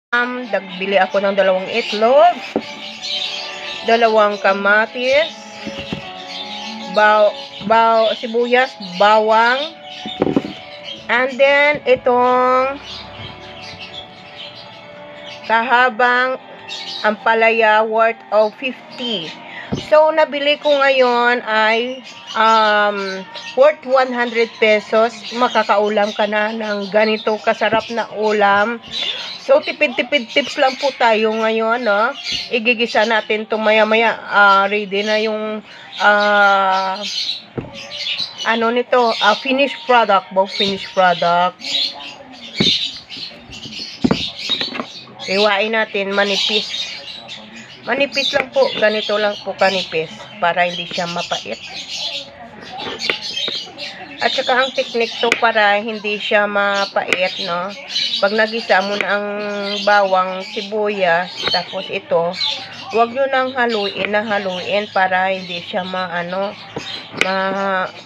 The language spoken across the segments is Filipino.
Nagbili ako ng 2 itlog, 2 kamatis, sibuyas, bawang, and then itong kahabang ampalaya worth of 50. So, nabili ko ngayon ay worth 100 pesos. Makakaulam ka na ng ganito kasarap na ulam. So, tipid-tipid tips lang po tayo ngayon, no? Igigisa natin ito maya-maya. Ready na yung finished product. Finished product. Iwain natin manipis. Manipis lang po. Ganito lang po kanipis. Para hindi siya mapait. At saka ang technique to para hindi siya mapait, no? Pag nagisa mo na ang bawang, sibuyas, tapos ito, huwag nyo nang haluin para hindi siya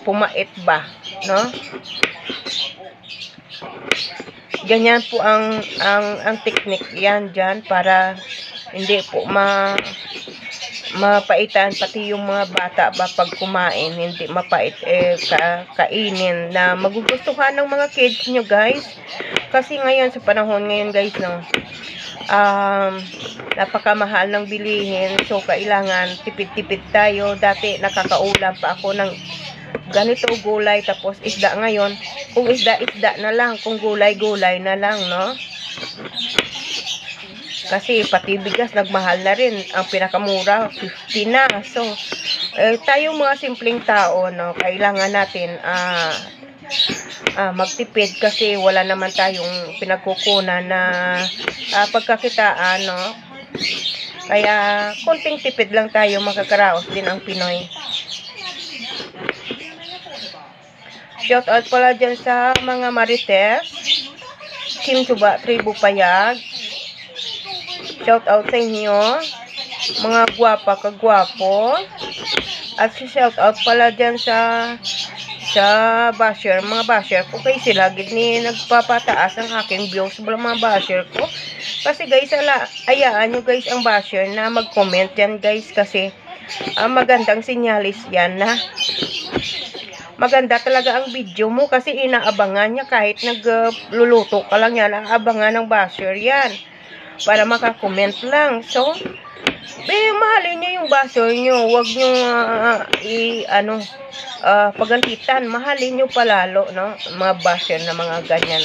pumait ba, no? Ganyan po ang technique yan dyan para hindi po mapaitan, pati yung mga bata ba pag kumain, hindi mapait kainin na magugustuhan ng mga kids nyo, guys. Kasi ngayon, sa panahon ngayon, guys, no, napakamahal ng bilihin. So, kailangan tipid-tipid tayo. Dati, nakakaulam pa ako ng ganito gulay, tapos isda ngayon. Kung isda na lang, kung gulay na lang, no? Kasi pati bigas nagmahal na rin. Ang pinakamura 50 na. So tayong mga simpleng tao, no, kailangan natin magtipid kasi wala naman tayong pinagkukunan na pagkakitaan, no. Kaya konting tipid lang tayo, makakaraos din ang Pinoy. Shout out pala dyan sa mga Marites, Kim Tuba, Tribu Payag. Shout out sa inyo, mga gwapa kagwapo. At shout out pala dyan sa basher, mga basher ko. Kaya sila gini nagpapataas ang aking views sa mga basher ko. Kasi guys, ayaan nyo guys ang basher na mag-comment yan guys. Kasi magandang sinyalis yan na maganda talaga ang video mo. Kasi inaabangan niya kahit nagluluto ka lang yan. Inaabangan ng basher yan para makakomment lang. So, mahalin nyo yung basher nyo. Huwag nyo pagantitan. Mahalin nyo palalo, no? Mga basher na mga ganyan.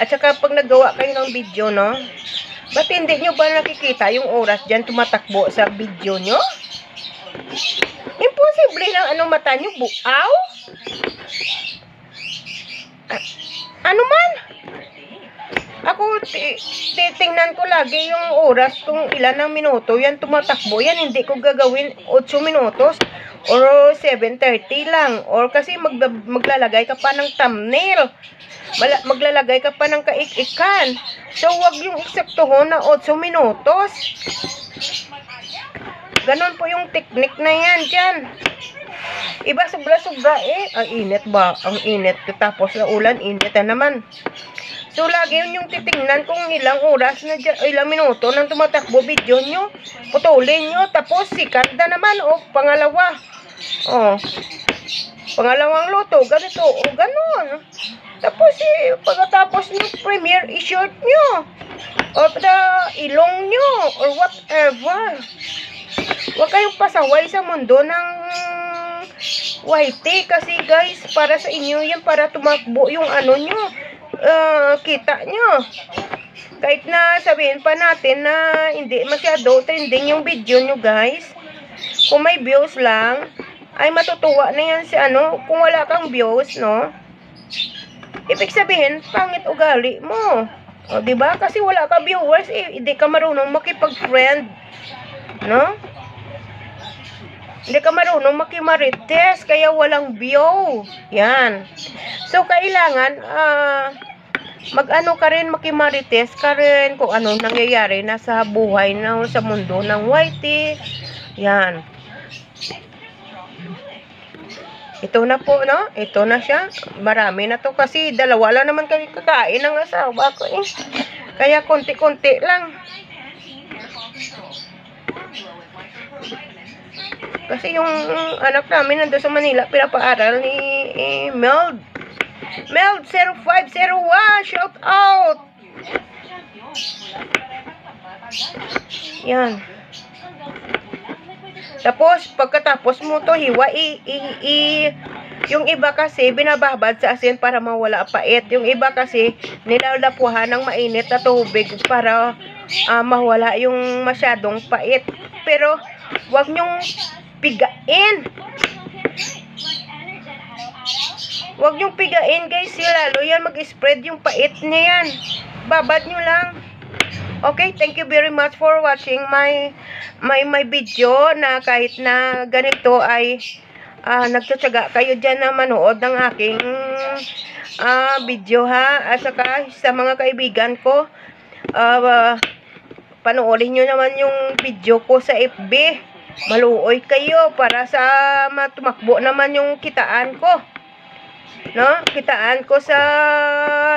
At saka pag nagawa kayo ng video, no? Ba't hindi nyo ba nakikita yung oras dyan tumatakbo sa video nyo? Imposible lang mata nyo buaw? Ano man? Ako, titingnan ko lagi yung oras kung ilan ang minuto yan tumatakbo. Yan, hindi ko gagawin 8 minutos or 7:30 lang. Or kasi maglalagay ka pa ng thumbnail. Maglalagay ka pa ng kaikikan. So, wag yung eksaktohon na 8 minutos. Ganon po yung technique na yan dyan. Iba sobra-sobra Ang init ba? Ang init. Tapos na ulan, init na naman. So, lagi yung titingnan kung ilang oras na dyan, ilang minuto nang tumatakbo video nyo. Putulin nyo. Tapos, sikat na naman. Pangalawa. Pangalawang luto. Ganito. Ganon. Tapos, pagkatapos nyo, premiere, i-short nyo. O, ilong nyo. Or whatever. Huwag kayong pasaway sa mundo ng whitey. Kasi, guys, para sa inyo yan, para tumakbo yung nyo. Kita nyo. Kahit na sabihin pa natin na hindi masyado trending yung video nyo, guys. Kung may views lang, ay matutuwa na yan si kung wala kang views, no? Ibig sabihin, pangit ugali mo. O, diba? Kasi wala ka viewers, hindi ka marunong makipag-friend, no? Hindi ka marunong makimarites, kaya walang view. Yan. So, kailangan, ka rin, makimarites ka rin kung ano nangyayari na sa buhay na sa mundo ng whitey. Yan. Ito na po, no? Ito na siya. Marami na to kasi 2 lang naman kami kakain ng asawa ko Kaya konti-konti lang. Kasi yung anak namin nandun sa Manila, pinapaaral ni Meld. Meld 0501, shout out! Yan. Tapos, pagkatapos mo to hiwa, yung iba kasi, binababad sa asin para mawala pait. Yung iba kasi, nilalapuhan ng mainit na tubig para mawala yung masyadong pait. Pero, wag nyong pigain. Wag nyong pigain, guys. Lalo yan, mag-spread yung pait niya yan. Babad nyo lang. Okay, thank you very much for watching my video na kahit na ganito ay nagtsatsaga kayo dyan na manood ng aking video ha. At saka sa mga kaibigan ko, panoorin nyo naman yung video ko sa FB. Maluoy kayo para sa matumakbo naman yung kitaan ko. No? Kitaan ko sa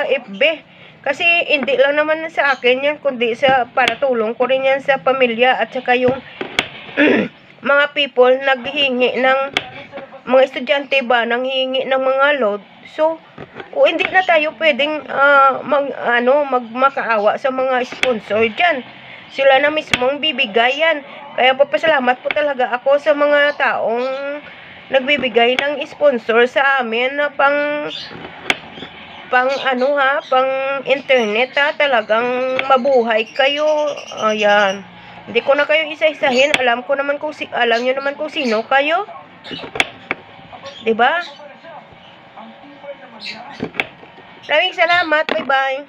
FB. Kasi hindi lang naman sa akin yan, kundi para tulong ko rin yan sa pamilya at saka yung mga people naghihingi ng mga estudyante ba nanghihingi ng mga load. So, hindi na tayo pwedeng magmakaawa sa mga sponsor diyan. Sila na mismong bibigay yan. Kaya papasalamat po talaga ako sa mga taong nagbibigay ng sponsor sa amin na pang internet ha, talagang mabuhay kayo. Ayan. Hindi ko na kayo isa-isahin. Alam niyo naman kung sino kayo. 'Di ba? Maraming salamat. Bye-bye.